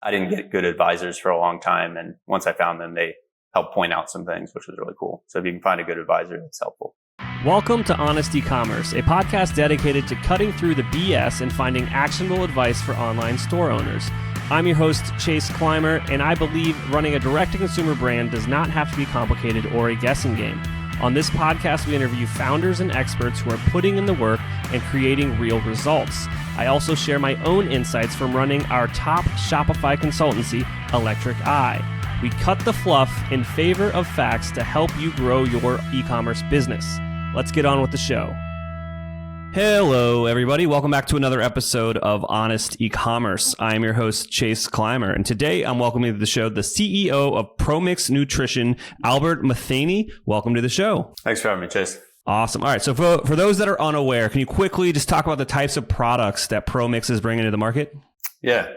I didn't get good advisors for a long time. And once I found them, they helped point out some things, which was really cool. So if you can find a good advisor, that's helpful. Welcome to Honest Ecommerce, a podcast dedicated to cutting through the BS and finding actionable advice for online store owners. I'm your host, Chase Clymer, and I believe running a direct-to-consumer brand does not have to be complicated or a guessing game. On this podcast, we interview founders and experts who are putting in the work and creating real results. I also share my own insights from running our top Shopify consultancy, Electric Eye. We cut the fluff in favor of facts to help you grow your e-commerce business. Let's get on with the show. Hello, everybody. Welcome back to another episode of Honest Ecommerce. I am your host, Chase Clymer, and today I'm welcoming to the show the CEO of Promix Nutrition, Albert Matheny. Welcome to the show. Thanks for having me, Chase. Awesome. All right. So for those that are unaware, can you quickly just talk about the types of products that Promix is bringing to the market? Yeah.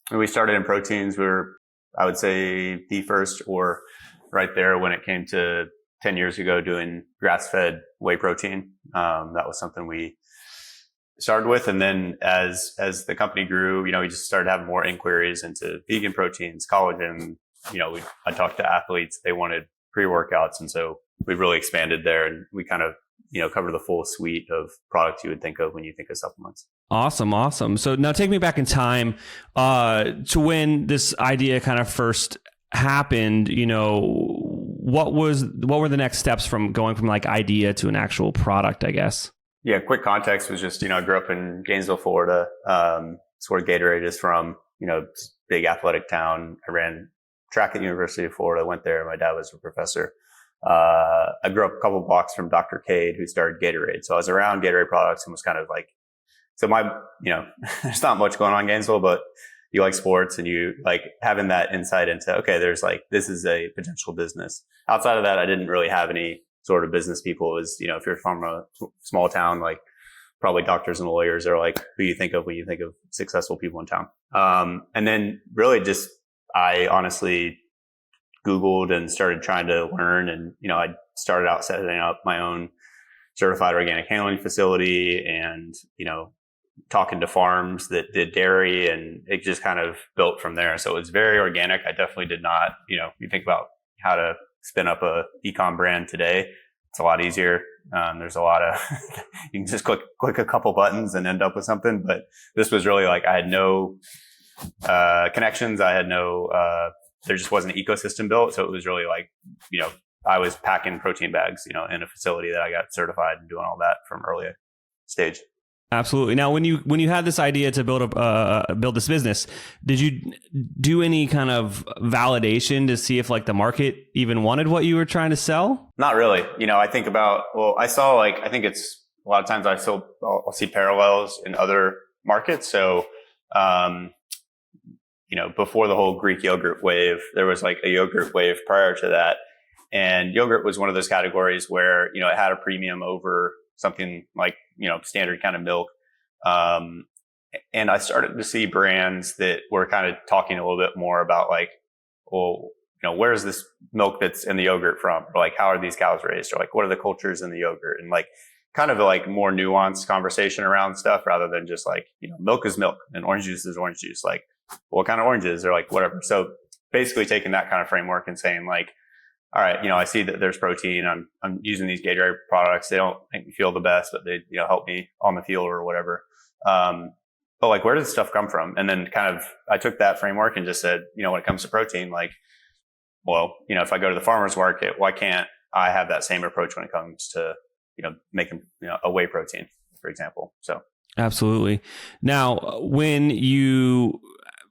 When we started in proteins, we were, I would say, the first or right there when it came to 10 years ago doing grass-fed whey protein. That was something we started with. And then as the company grew, we just started having more inquiries into vegan proteins, collagen. I talked to athletes, they wanted pre-workouts. And so we really expanded there, and we kind of, cover the full suite of products you would think of when you think of supplements. Awesome. So now take me back in time to when this idea kind of first happened. What were the next steps from going from like idea to an actual product, I guess? Yeah, quick context was just, I grew up in Gainesville, Florida. It's where Gatorade is from, big athletic town. I ran track at the University of Florida, went there. My dad was a professor. I grew up a couple blocks from Dr. Cade, who started Gatorade. So I was around Gatorade products and was kind of like, there's not much going on in Gainesville, but you like sports and you like having that insight into, okay, there's like, this is a potential business. Outside of that, I didn't really have any sort of business people. It was, if you're from a small town, like probably doctors and lawyers are like who you think of when you think of successful people in town. And then really just, I honestly Googled and started trying to learn. And, I started out setting up my own certified organic handling facility and, talking to farms that did dairy, and it just kind of built from there. So it was very organic. I definitely did not, you think about how to spin up a e-com brand today. It's a lot easier. There's a lot of, you can just click a couple buttons and end up with something. But this was really like, I had no connections. I had no, there just wasn't an ecosystem built. So it was really like, I was packing protein bags, in a facility that I got certified and doing all that from early stage. Absolutely. Now, when you had this idea to build this business, did you do any kind of validation to see if like the market even wanted what you were trying to sell? Not really. I think about, I saw I think it's a lot of times I'll see parallels in other markets. So, before the whole Greek yogurt wave, there was like a yogurt wave prior to that. And yogurt was one of those categories where, it had a premium over something like, standard kind of milk. And I started to see brands that were kind of talking a little bit more about like, well, where's this milk that's in the yogurt from? Or like, how are these cows raised? Or like, what are the cultures in the yogurt? And like, kind of like more nuanced conversation around stuff rather than just like, milk is milk and orange juice is orange juice. Like, what kind of oranges or like whatever. So basically taking that kind of framework and saying like, all right, I see that there's protein. I'm using these Gatorade products. They don't make me feel the best, but they, help me on the field or whatever. But like, where does this stuff come from? And then kind of, I took that framework and just said, when it comes to protein, like, well, if I go to the farmer's market, why can't I have that same approach when it comes to, making, a whey protein, for example? So. Absolutely. Now, when you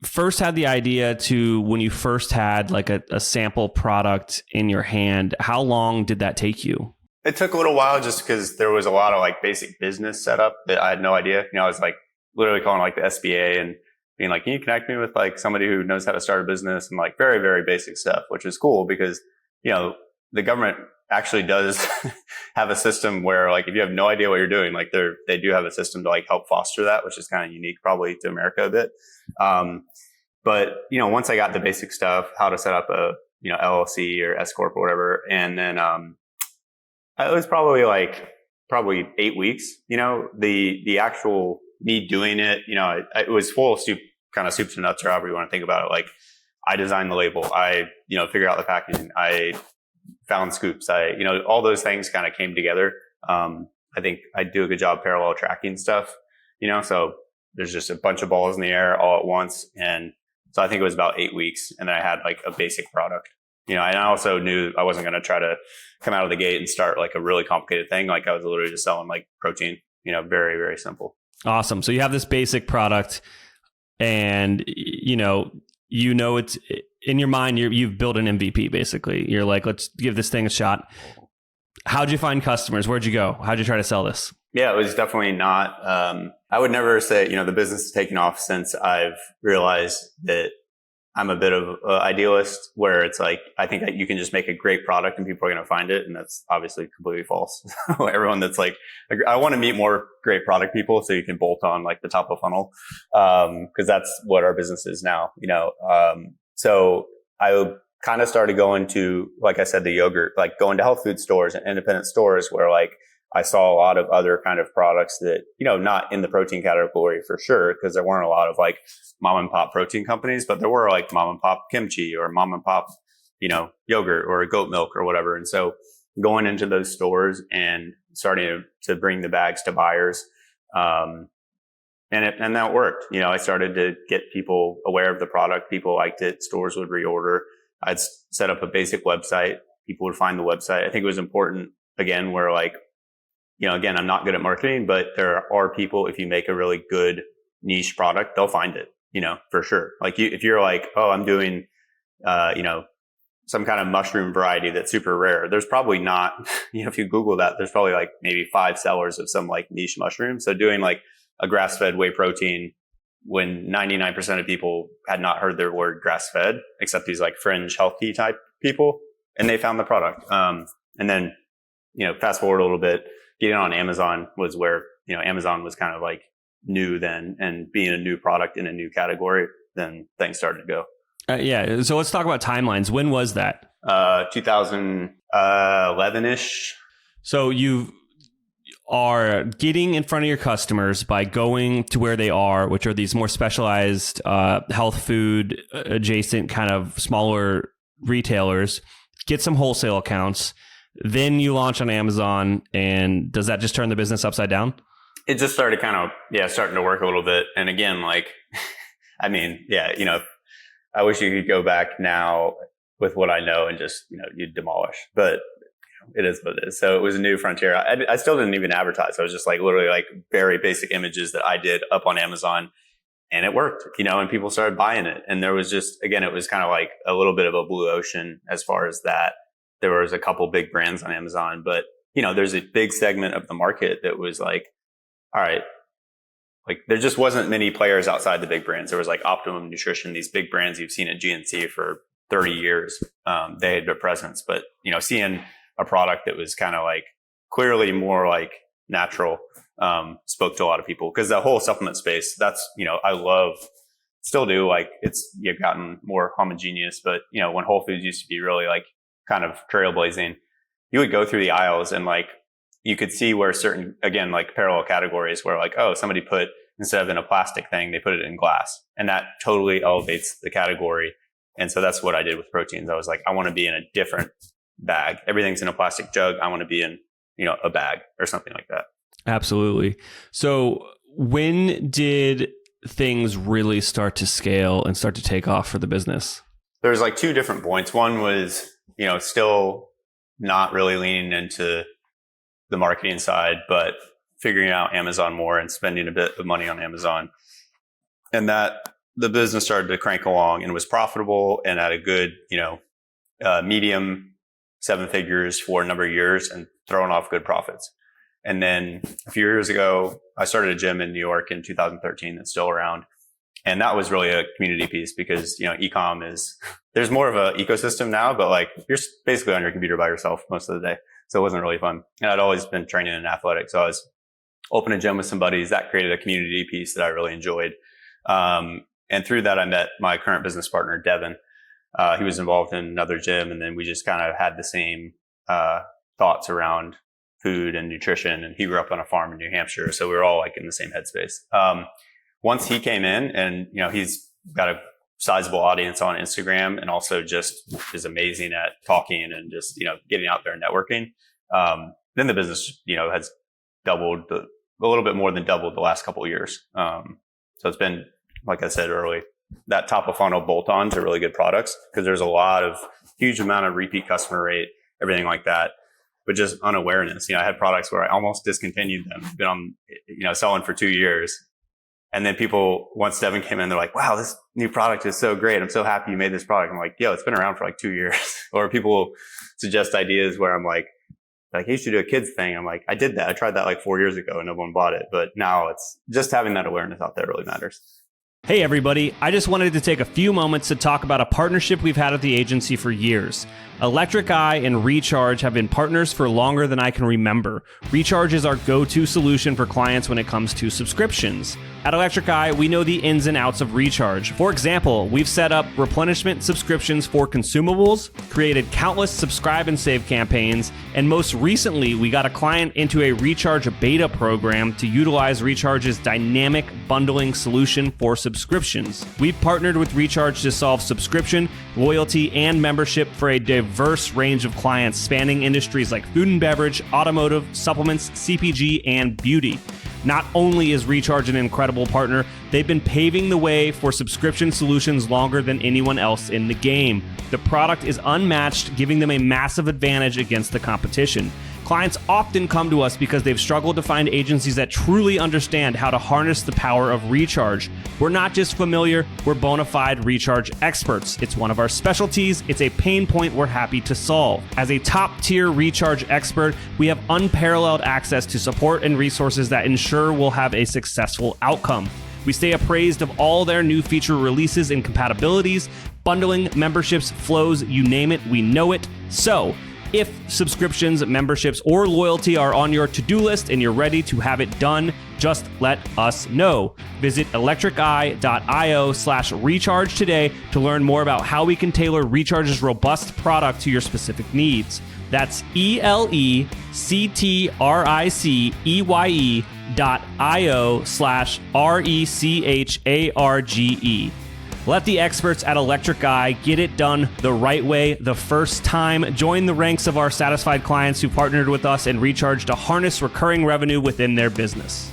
first had the idea to when you first had like a sample product in your hand, how long did that take you? It took a little while just because there was a lot of like basic business setup that I had no idea. I was like literally calling like the SBA and being like, can you connect me with like somebody who knows how to start a business, and like very, very basic stuff, which is cool because, the government actually does have a system where like, if you have no idea what you're doing, like they do have a system to like help foster that, which is kind of unique probably to America a bit. But, once I got the basic stuff, how to set up a, LLC or S Corp or whatever. And then, it was probably 8 weeks, the actual me doing it, it was full kind of soup to nuts or however you want to think about it. Like I designed the label. I, figured out the packaging. I found scoops. All those things kind of came together. I think I do a good job parallel tracking stuff, so there's just a bunch of balls in the air all at once. And so I think it was about 8 weeks. And then I had like a basic product, and I also knew I wasn't going to try to come out of the gate and start like a really complicated thing. Like I was literally just selling like protein, very, very simple. Awesome. So you have this basic product and, it's in your mind, you've built an MVP basically. You're like, let's give this thing a shot. How'd you find customers? Where'd you go? How'd you try to sell this? Yeah, it was definitely not, I would never say, the business has taken off since I've realized that I'm a bit of an idealist where it's like, I think that you can just make a great product and people are going to find it. And that's obviously completely false. Everyone that's like, I want to meet more great product people so you can bolt on like the top of funnel. Cause that's what our business is now, so I kind of started going to, like I said, the yogurt, like going to health food stores and independent stores where like I saw a lot of other kind of products that, not in the protein category for sure, because there weren't a lot of like mom and pop protein companies, but there were like mom and pop kimchi or mom and pop, yogurt or goat milk or whatever. And so going into those stores and starting to bring the bags to buyers, and that worked. I started to get people aware of the product. People liked it. Stores would reorder. I'd set up a basic website. People would find the website. I think it was important again, where like, again, I'm not good at marketing, but there are people, if you make a really good niche product, they'll find it, for sure. Like if you're like, oh, I'm doing, some kind of mushroom variety that's super rare. There's probably not, if you Google that, there's probably like maybe 5 sellers of some like niche mushroom. So doing like a grass-fed whey protein when 99% of people had not heard the word grass-fed, except these like fringe healthy type people, and they found the product. And then, fast forward a little bit, getting on Amazon was where, Amazon was kind of like new then, and being a new product in a new category, then things started to go. Yeah. So let's talk about timelines. When was that? 2011-ish. So you are getting in front of your customers by going to where they are, which are these more specialized health food adjacent kind of smaller retailers, get some wholesale accounts. Then you launch on Amazon, and does that just turn the business upside down? It just started kind of, starting to work a little bit. And again, like, I mean, I wish you could go back now with what I know and just, you'd demolish, but it is what it is. So it was a new frontier. I still didn't even advertise. I was just like literally like very basic images that I did up on Amazon, and it worked, and people started buying it. And there was just, again, it was kind of like a little bit of a blue ocean as far as that. There was a couple big brands on Amazon, but there's a big segment of the market that was like, all right, like there just wasn't many players outside the big brands. There was like Optimum Nutrition, these big brands you've seen at GNC for 30 years. They had their presence, but seeing a product that was kind of like clearly more like natural, spoke to a lot of people, because the whole supplement space, that's, I love, still do, like you've gotten more homogeneous, but when Whole Foods used to be really like kind of trailblazing, you would go through the aisles and like you could see where certain, again, like parallel categories where like, oh, somebody put, instead of in a plastic thing, they put it in glass, and that totally elevates the category. And so that's what I did with proteins. I was like, I want to be in a different bag. Everything's in a plastic jug. I want to be in, a bag or something like that. Absolutely. So when did things really start to scale and start to take off for the business? There's like 2 different points. One was, still not really leaning into the marketing side, but figuring out Amazon more and spending a bit of money on Amazon. And that the business started to crank along and was profitable and at a good, medium 7 figures for a number of years and throwing off good profits. And then a few years ago, I started a gym in New York in 2013 that's still around. And that was really a community piece because, e-com is, there's more of an ecosystem now, but like you're basically on your computer by yourself most of the day. So it wasn't really fun. And I'd always been training in athletics. So I was opening a gym with some buddies. That created a community piece that I really enjoyed. And through that, I met my current business partner, Devin. He was involved in another gym. And then we just kind of had the same thoughts around food and nutrition. And he grew up on a farm in New Hampshire. So we were all like in the same headspace. Once he came in and, he's got a sizable audience on Instagram, and also just is amazing at talking and just, getting out there and networking. Then the business, has doubled, a little bit more than doubled the last couple of years. So it's been, like I said earlier, that top of funnel bolt-ons are really good products because there's huge amount of repeat customer rate, everything like that, but just unawareness. I had products where I almost discontinued them, been on, selling for 2 years. And then people, once Devin came in, they're like, wow, this new product is so great. I'm so happy you made this product. I'm like, yo, it's been around for like 2 years. Or people suggest ideas where I'm like, you should do a kids thing. I'm like, I did that. I tried that like 4 years ago and no one bought it. But now it's just having that awareness out there really matters. Hey everybody, I just wanted to take a few moments to talk about a partnership we've had at the agency for years. Electric Eye and Recharge have been partners for longer than I can remember. Recharge is our go-to solution for clients when it comes to subscriptions. At Electric Eye, we know the ins and outs of Recharge. For example, we've set up replenishment subscriptions for consumables, created countless subscribe and save campaigns, and most recently, we got a client into a Recharge beta program to utilize Recharge's dynamic bundling solution for subscriptions. We've partnered with Recharge to solve subscription, loyalty, and membership for a diverse range of clients spanning industries like food and beverage, automotive, supplements, CPG, and beauty. Not only is Recharge an incredible partner, they've been paving the way for subscription solutions longer than anyone else in the game. The product is unmatched, giving them a massive advantage against the competition. Clients often come to us because they've struggled to find agencies that truly understand how to harness the power of Recharge. We're not just familiar, we're bona fide Recharge experts. It's one of our specialties. It's a pain point we're happy to solve. As a top-tier Recharge expert, we have unparalleled access to support and resources that ensure we'll have a successful outcome. We stay appraised of all their new feature releases and compatibilities, bundling, memberships, flows, you name it, we know it. So, if subscriptions, memberships, or loyalty are on your to-do list and you're ready to have it done, just let us know. Visit electriceye.io/recharge today to learn more about how we can tailor Recharge's robust product to your specific needs. That's electriceye.io/recharge. Let the experts at Electric Eye get it done the right way the first time. Join the ranks of our satisfied clients who partnered with us and Recharge to harness recurring revenue within their business.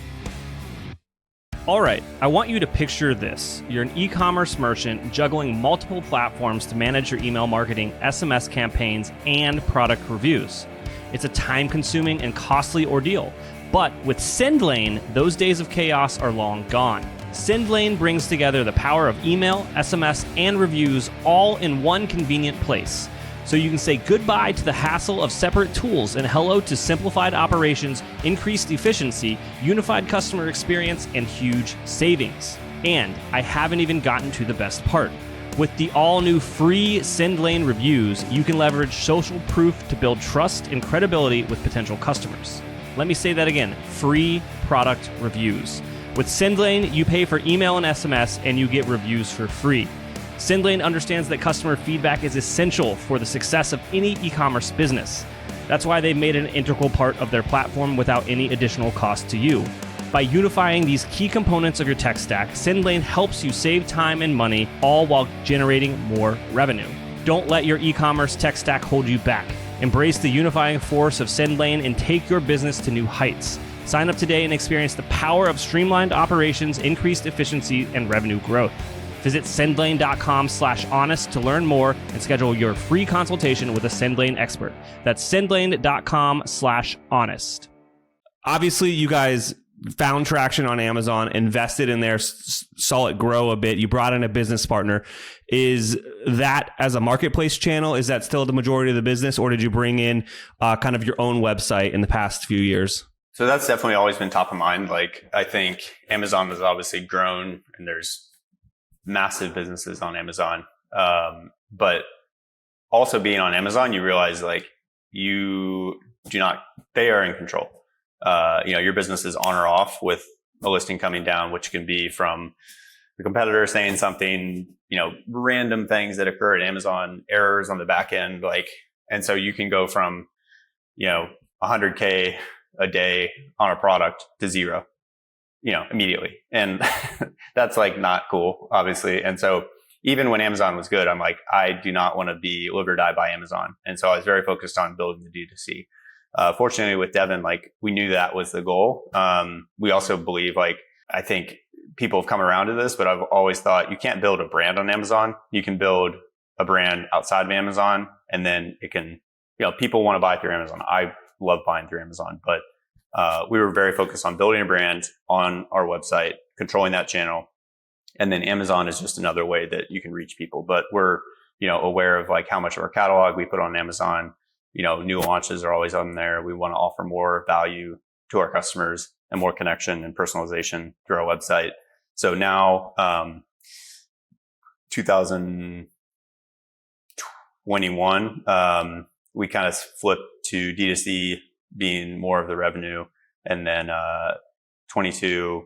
All right, I want you to picture this. You're an e-commerce merchant juggling multiple platforms to manage your email marketing, SMS campaigns, and product reviews. It's a time-consuming and costly ordeal. But with SendLane, those days of chaos are long gone. SendLane brings together the power of email, SMS, and reviews all in one convenient place. So you can say goodbye to the hassle of separate tools and hello to simplified operations, increased efficiency, unified customer experience, and huge savings. And I haven't even gotten to the best part. With the all-new free SendLane reviews, you can leverage social proof to build trust and credibility with potential customers. Let me say that again, free product reviews. With SendLane, you pay for email and SMS, and you get reviews for free. SendLane understands that customer feedback is essential for the success of any e-commerce business. That's why they've made an integral part of their platform without any additional cost to you. By unifying these key components of your tech stack, SendLane helps you save time and money, all while generating more revenue. Don't let your e-commerce tech stack hold you back. Embrace the unifying force of SendLane and take your business to new heights. Sign up today and experience the power of streamlined operations, increased efficiency, and revenue growth. Visit sendlane.com/honest to learn more and schedule your free consultation with a SendLane expert. That's sendlane.com/honest. Obviously, you guys found traction on Amazon, invested in there, saw it grow a bit. You brought in a business partner. Is that as a marketplace channel, is that still the majority of the business, or did you bring in kind of your own website in the past few years? So that's definitely always been top of mind. Like, I think Amazon has obviously grown and there's massive businesses on Amazon. But also being on Amazon, you realize like they are in control. Your business is on or off with a listing coming down, which can be from the competitor saying something, random things that occur at Amazon, errors on the back end. And so you can go from, 100K a day on a product to zero. immediately. And that's like not cool, obviously. And so even when Amazon was good, I'm like, I do not want to be live or die by Amazon. And so I was very focused on building the D2C. Fortunately with Devin, like we knew that was the goal. We also believe I think people have come around to this, but I've always thought you can't build a brand on Amazon. You can build a brand outside of Amazon, and then it can, people want to buy through Amazon. I love buying through Amazon, but we were very focused on building a brand on our website, controlling that channel. And then Amazon is just another way that you can reach people. But we're, aware of like how much of our catalog we put on Amazon. New launches are always on there. We want to offer more value to our customers and more connection and personalization through our website. So now, 2021, we kind of flipped to D2C being more of the revenue. And then, 22,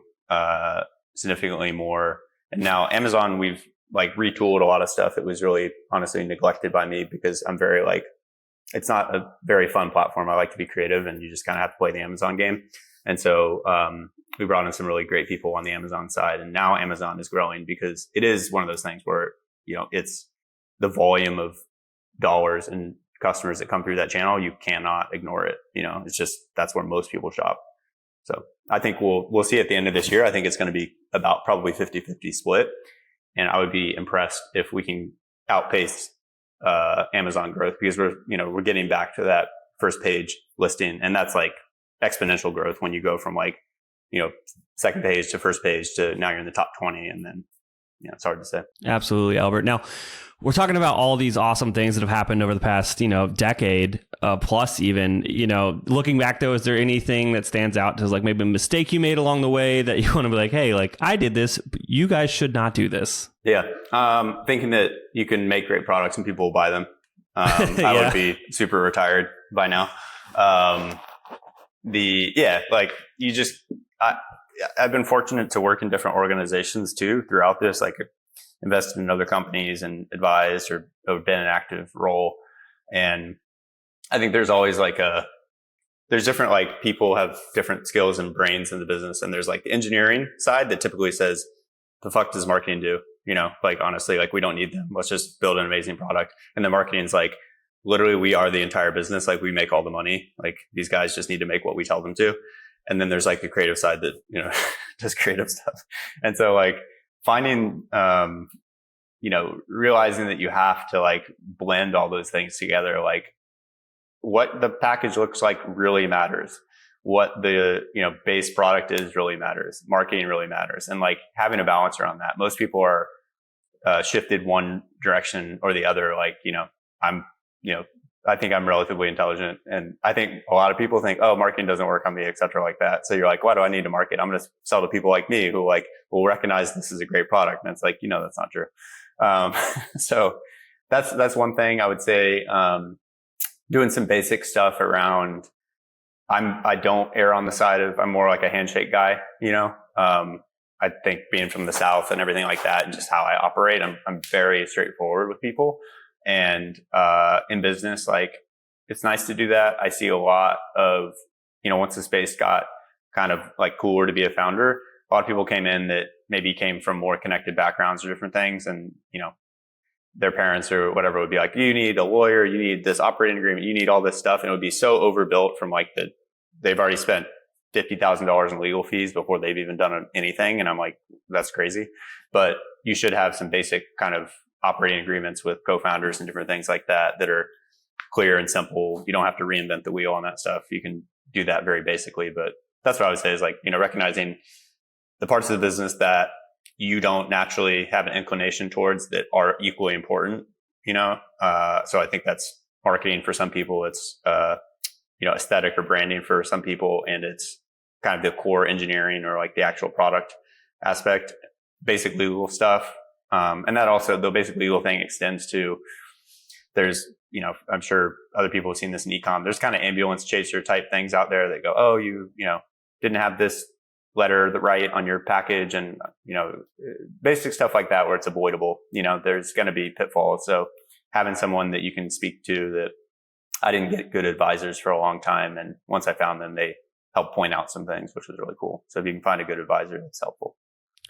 significantly more. And now Amazon, we've like retooled a lot of stuff that was really honestly neglected by me because I'm very it's not a very fun platform. I like to be creative and you just kind of have to play the Amazon game. And so, we brought in some really great people on the Amazon side, and now Amazon is growing because it is one of those things where, it's the volume of dollars and customers that come through that channel. You cannot ignore it. It's just, that's where most people shop. So I think we'll see at the end of this year. I think it's going to be about probably 50-50 split. And I would be impressed if we can outpace, Amazon growth, because we're getting back to that first page listing. And that's like exponential growth when you go from second page to first page to now you're in the top 20. And then, it's hard to say. Absolutely, Albert. Now, we're talking about all these awesome things that have happened over the past, decade plus even, looking back though, is there anything that stands out as like maybe a mistake you made along the way that you want to be like, hey, like I did this, but you guys should not do this? Yeah. Thinking that you can make great products and people will buy them. I would be super retired by now. I've been fortunate to work in different organizations too throughout this, like invested in other companies and advised or been an active role. And I think there's always there's different, people have different skills and brains in the business. And there's the engineering side that typically says, the fuck does marketing do? Honestly, we don't need them. Let's just build an amazing product. And the marketing's literally we are the entire business. We make all the money. These guys just need to make what we tell them to. And then there's the creative side that, does creative stuff. And so finding, realizing that you have to blend all those things together, what the package looks like really matters. What the, base product is really matters. Marketing really matters. And having a balance around that. Most people are, shifted one direction or the other. I think I'm relatively intelligent, and I think a lot of people think, oh, marketing doesn't work on me, et cetera, like that. So you're like, why do I need to market? I'm going to sell to people like me who will recognize this is a great product. And it's that's not true. So that's one thing I would say. Doing some basic stuff around, I don't err on the side of, I'm more like a handshake guy, I think being from the South and everything like that, and just how I operate, I'm very straightforward with people. And, in business, it's nice to do that. I see a lot of, once the space got kind of cooler to be a founder, a lot of people came in that maybe came from more connected backgrounds or different things. And, their parents or whatever would be like, you need a lawyer, you need this operating agreement, you need all this stuff. And it would be so overbuilt from they've already spent $50,000 in legal fees before they've even done anything. And I'm like, that's crazy. But you should have some basic kind of operating agreements with co-founders and different things like that are clear and simple. You don't have to reinvent the wheel on that stuff. You can do that very basically. But that's what I would say is recognizing the parts of the business that you don't naturally have an inclination towards that are equally important, so I think that's marketing for some people. It's, aesthetic or branding for some people. And it's kind of the core engineering or the actual product aspect, basic legal stuff. And that also, the basic legal thing extends to, there's, I'm sure other people have seen this in e-com. There's kind of ambulance chaser type things out there that go, oh, you didn't have this letter right on your package, and, basic stuff like that where it's avoidable. There's going to be pitfalls. So having someone that you can speak to that I didn't get good advisors for a long time. And once I found them, they help point out some things, which was really cool. So if you can find a good advisor, that's helpful.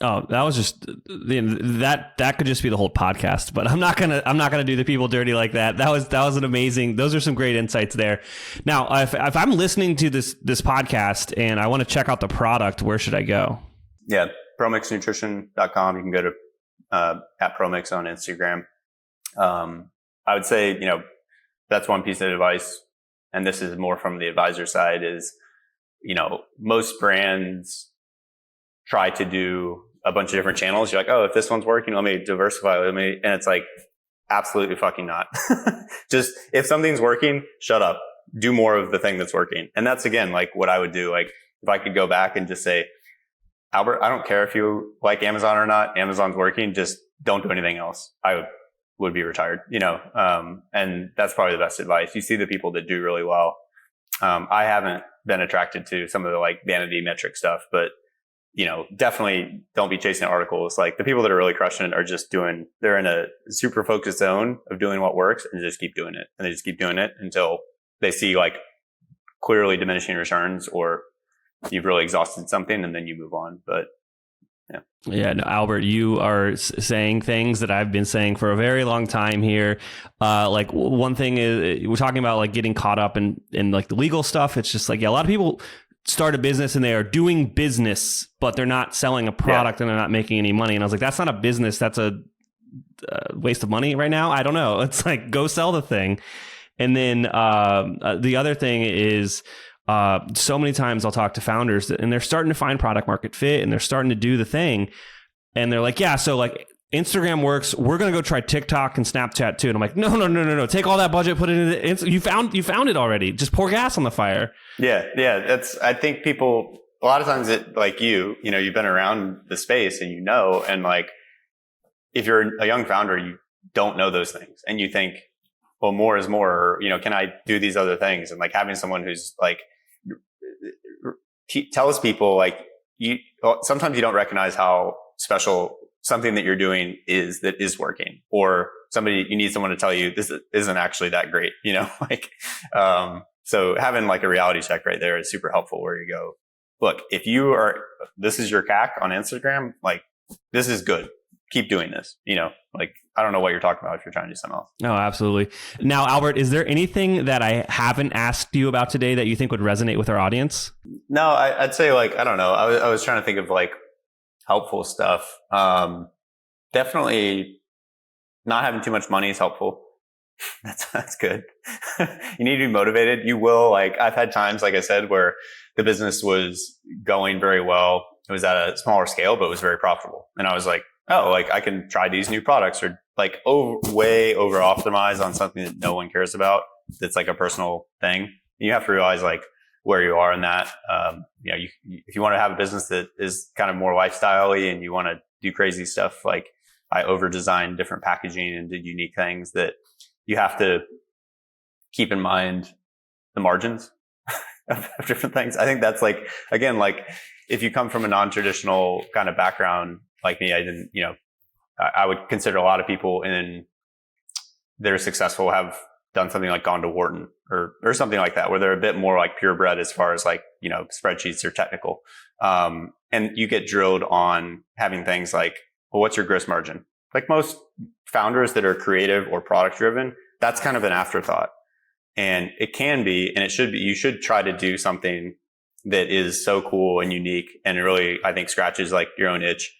Oh, that was just that could just be the whole podcast, but I'm not gonna do the people dirty like that. That was an amazing. Those are some great insights there. Now, if I'm listening to this podcast and I want to check out the product, where should I go? Yeah, PromixNutrition.com. You can go to at Promix on Instagram. I would say, that's one piece of advice, and this is more from the advisor side, is, most brands try to do a bunch of different channels. You're like, oh, if this one's working, let me diversify. And it's like, absolutely fucking not. Just if something's working, shut up. Do more of the thing that's working. And that's, again, like what I would do. Like if I could go back and just say, Albert, I don't care if you like Amazon or not. Amazon's working. Just don't do anything else. I would be retired, and that's probably the best advice. You see the people that do really well. I haven't been attracted to some of the like vanity metric stuff, but definitely don't be chasing articles. Like the people that are really crushing it are just they're in a super focused zone of doing what works and just keep doing it. And they just keep doing it until they see like clearly diminishing returns or you've really exhausted something and then you move on. But yeah, no, Albert, you are saying things that I've been saying for a very long time here. Like one thing is we're talking about like getting caught up in like the legal stuff. It's just like, a lot of people start a business and they are doing business, but they're not selling a product and they're not making any money. And I was like, that's not a business. That's a waste of money right now. I don't know. It's like, go sell the thing. And then the other thing is, so many times I'll talk to founders and they're starting to find product market fit and they're starting to do the thing. And they're like, yeah, so like Instagram works. We're going to go try TikTok and Snapchat too. And I'm like, no. Take all that budget, put it in. You found it already. Just pour gas on the fire. Yeah. I think people, a lot of times like you've been around the space and and like, if you're a young founder, you don't know those things and you think, well, more is more, or, can I do these other things? And like having someone who's like, tells people like sometimes you don't recognize how special something that you're doing that is working, or you need someone to tell you this isn't actually that great, so having like a reality check right there is super helpful, where you go, look, if this is your CAC on Instagram, like this is good. Keep doing this, I don't know what you're talking about if you're trying to do something else. No, absolutely. Now, Albert, is there anything that I haven't asked you about today that you think would resonate with our audience? No, I'd say like, I don't know. I was trying to think of like helpful stuff. Definitely not having too much money is helpful. That's good. You need to be motivated. You will, like, I've had times, like I said, where the business was going very well. It was at a smaller scale, but it was very profitable. And I was like, oh, like I can try these new products, or like way over optimize on something that no one cares about. That's like a personal thing. You have to realize like where you are in that. If you want to have a business that is kind of more lifestyle-y and you want to do crazy stuff, like I over-designed different packaging and did unique things, that you have to keep in mind the margins of different things. I think that's like, again, like if you come from a non-traditional kind of background like me, I would consider a lot of people that are successful have done something like gone to Wharton or something like that, where they're a bit more like purebred as far as like, spreadsheets or technical. And you get drilled on having things like, well, what's your gross margin? Like most founders that are creative or product driven, that's kind of an afterthought. And it can be, and it should be, you should try to do something that is so cool and unique and really, I think, scratches like your own itch.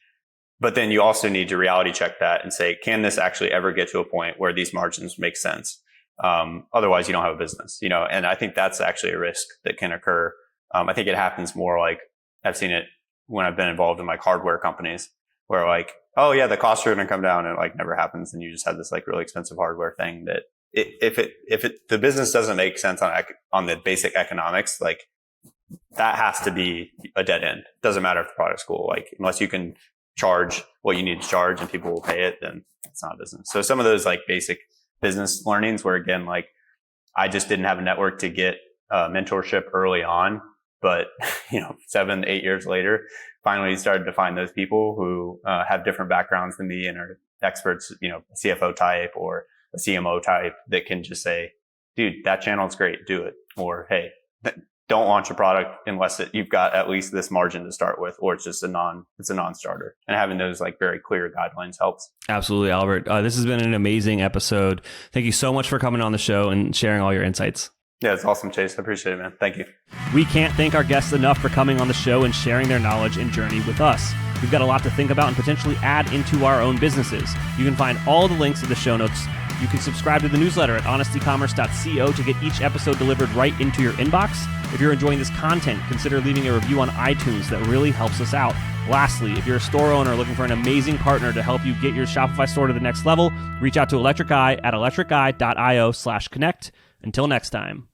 But then you also need to reality check that and say, can this actually ever get to a point where these margins make sense? Otherwise you don't have a business, and I think that's actually a risk that can occur. I think it happens more like I've seen it when I've been involved in like hardware companies where like, oh yeah, the costs are going to come down, and it like never happens. And you just have this like really expensive hardware thing that the business doesn't make sense on the basic economics, like that has to be a dead end. Doesn't matter if the product's cool. Like unless you can charge what you need to charge and people will pay it, then it's not a business. So some of those like basic business learnings where, again, like I just didn't have a network to get mentorship early on, but 7-8 years later, finally started to find those people who have different backgrounds than me and are experts, a CFO type or a CMO type that can just say, dude, that channel's great, do it. Or, hey, don't launch a product unless you've got at least this margin to start with, or it's just a non-starter. And having those like very clear guidelines helps. Absolutely, Albert. This has been an amazing episode. Thank you so much for coming on the show and sharing all your insights. Yeah, it's awesome, Chase. I appreciate it, man. Thank you. We can't thank our guests enough for coming on the show and sharing their knowledge and journey with us. We've got a lot to think about and potentially add into our own businesses. You can find all the links in the show notes. You can subscribe to the newsletter at honestecommerce.co to get each episode delivered right into your inbox. If you're enjoying this content, consider leaving a review on iTunes. That really helps us out. Lastly, if you're a store owner looking for an amazing partner to help you get your Shopify store to the next level, reach out to Electric Eye at electriceye.io/connect. Until next time.